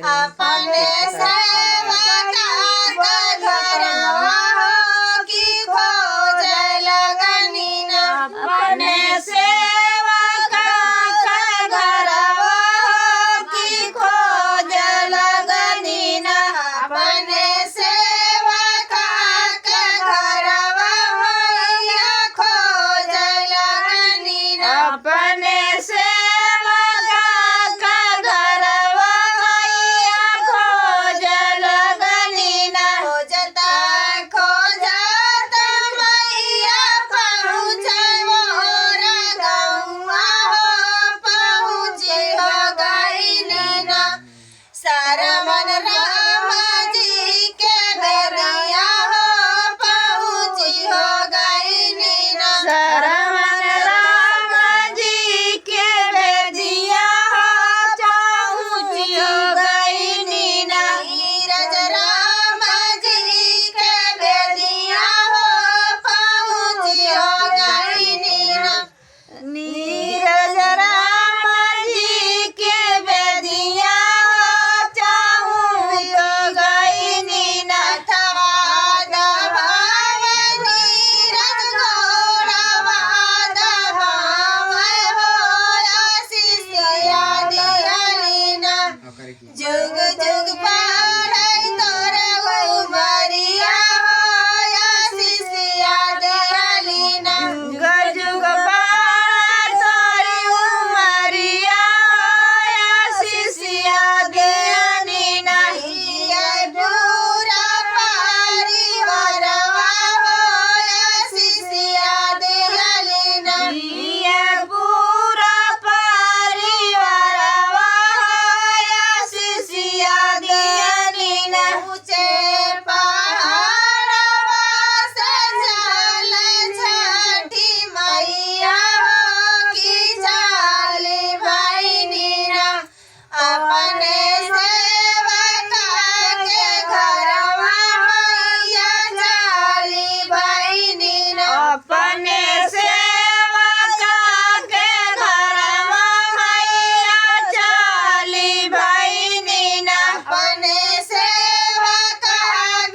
अपने सेवा का घरवा की खोज लगनी ना अपने सेवा का घरवा की खोज लगनी ना अपने सेवा का घरवा खोज लगनी ना अपने सेवा का घरवा खोज लगनी ना खोजता खोजता मैया पहुँचे मोरा गौआ हो पहुँची हो गईली ना सरमन राम जी के बेरिया हो पहुँची हो गईली ना सरमन राम जी के बेरिया हो पहुँची हो गईली ना नीरज राम जी के बेरिया हो पहुँची हो गईली ना नीरज राम जी के बेरिया हो पहुँची हो गईली ना थवा दबाव नीरज घोड़वा दबाव हो आशीषिया दियाली ना जुग जुग बढ़ई तोर उमरिया हो आशीषिया दियाली ना जुग जुग बढ़ई तोर उमरिया हो आशीषिया दियाली ना ये पूरा परिवारवा हो आशीषिया दियाली ना ये पूरा परिवारवा हो आशीषिया दियाली ना ऊंचे पहाड़वा से चल छठी मैया हो की चाली भईनी ना अपने सेवका के घरवा मैया चाली भईनी ना अपने सेवका के घरवा मैया चाली भईनी ना अपने सेवका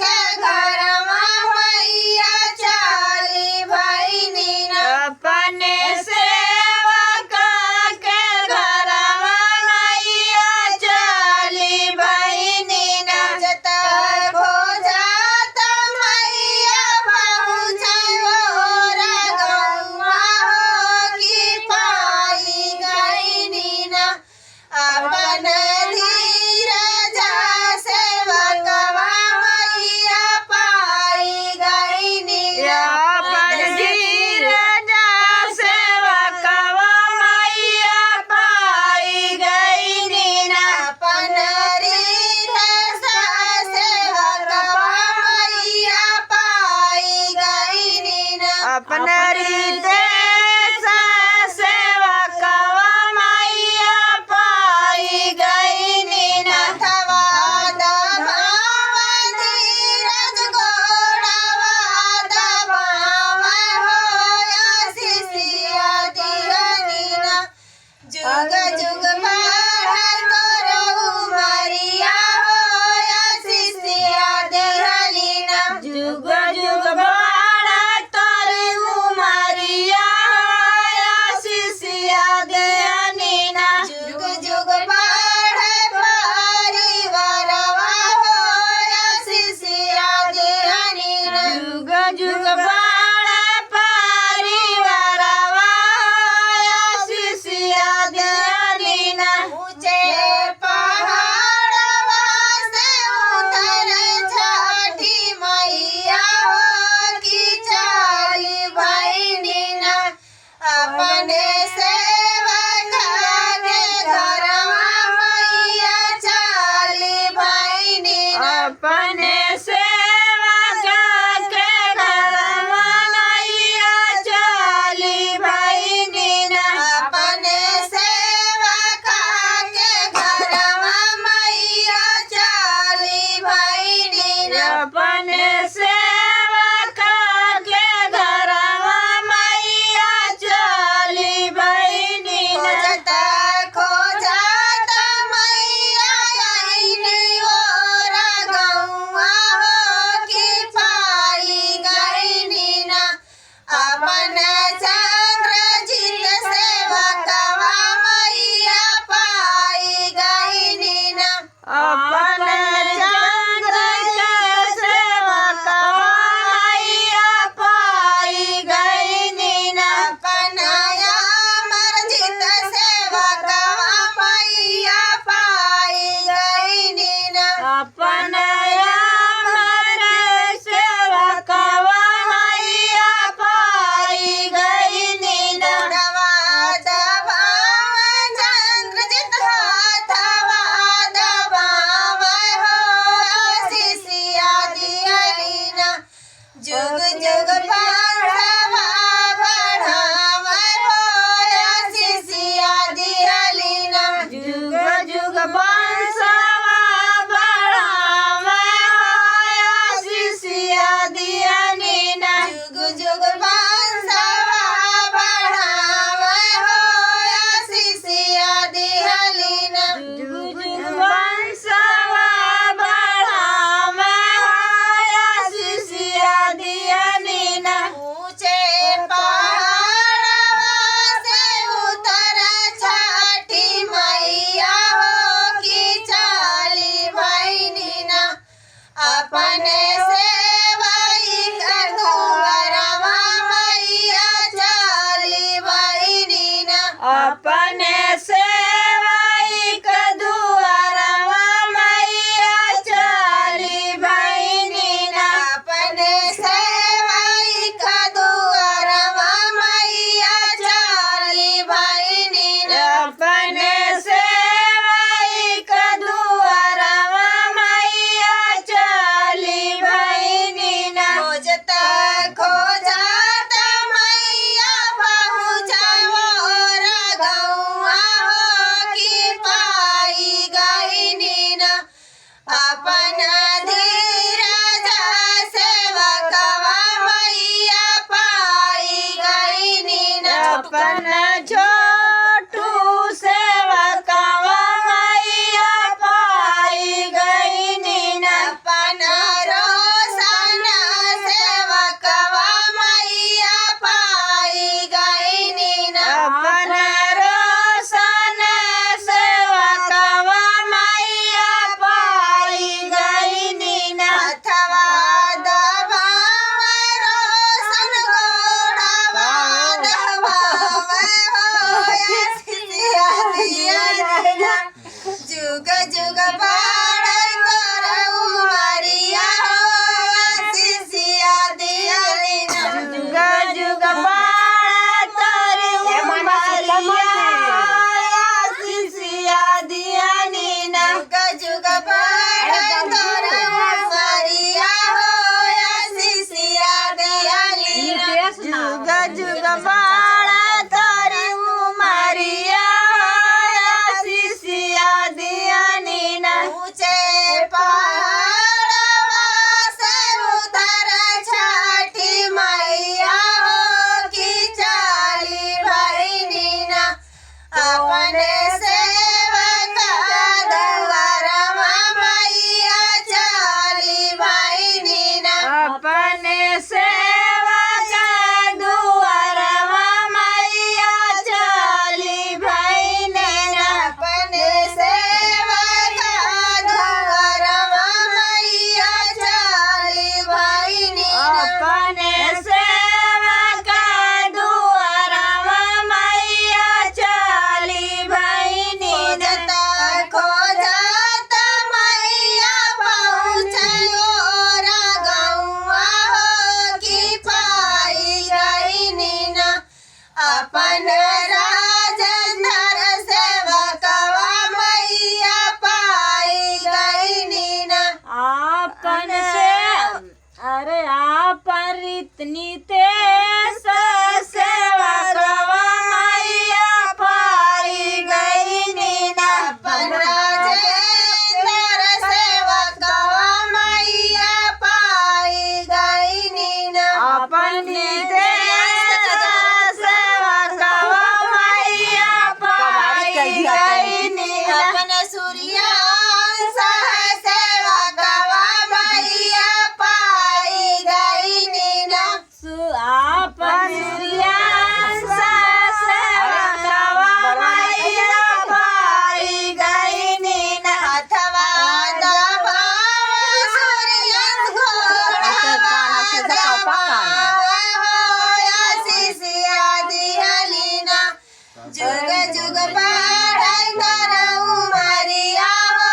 के घरवा मैया चाली भईनी ना अपने सेवका के घरवा मैया चाली भईनी ना जता खोजता मैया पहुँचे मोरा गौआ हो की पाई गईनी ना अपन धीरज सेवकवा मैया पाई गईनी ना अपन धीरज सेवकवा मैया पाई गईनी ना अपन रीत सेवकवा मैया पाई गईनी ना अपन रीत सेवकवा मैया पाई गईनी ना थवा दबाव नीरज घोड़वा दबाव हो आशीषिया दियाली ना जुग जुग बढ़ई तोर उमरिया हो आशीषिया दियाली ना जुग जुग बढ़ई तोर उमरिया अपने सेवक दुआरवा मैया चली भैनी ना अपने सेवक दुआरवा मैया चली भैनी ना अपने सेवक दुआरवा मैया चली भैनी ना खोजता खोजता मैया पहुँचवो गौआ हो कि पाई गईनी ना अपन धीरज सेवकवा मैया पाई गईनी ना अपन छोटू सेवकवा मैया पाई गईनी ना अपन रोशन सेवकवा मैया पाई गईनी ना अपन रोशन सेवकवा मैया पाई गईनी ना अथवा दबाव रोशन गोड़वा दबाव हो सिया दिया जुग जुग बाड़ करऊ मरिया हो सिया दिया जुग जुग बाड़ करऊ मरिया सिया दिया नीना जुग जुग बाड़ करऊ मरिया हो सिया दिया नीना जुग जुग बाड़ करऊ मरिया सिया दिया नीना ऊंचे पहाड़वा से उतर छठी मैया हो कि चली भैनी ना अपने सेवक दुआरवा मैया चली भैनी ना अपने सेवक दुआरवा मैया चली भैनी ना अपने सेवक दुआरवा मैया चली भैनी अपने सेवक दुआरवा मैया चली भैनी खोजता खोजता मैया पहुँचयो गौआ हो कि पाई गईनी ना अपन राजेंद्र सेवकवा मैया पाई गईनी ना आपन से अरे आपन इतनी तेज सेवकवा मैया पाई गईनी ना अपन राजेंद्र सेवकवा मैया पाई गईनी ना अपन सेवकवा मैया पाई गईनी अपन सूर्यांश सेवकवा मैया पाई गईनी ना आपन सूर्यांश सेवकवा मैया पाई गईनी ना अथवा दबाव सूर्यांश घोड़वा सिया दिहली ना जुग जुग बाड़ करऊ मरिया हो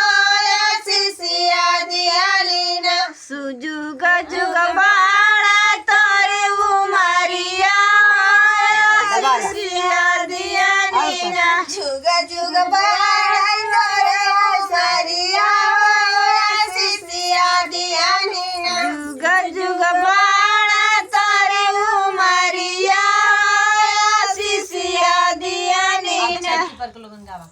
सिया दिहली ना सुजुग जुग बाड़ करऊ मरिया हो सिया दिहली ना जुग जुग बाड़ करऊ मरिया हो सिया दिहली ना जुग जुग बाड़ करऊ मरिया हो सिया दिहली ना पर लोगन गावा।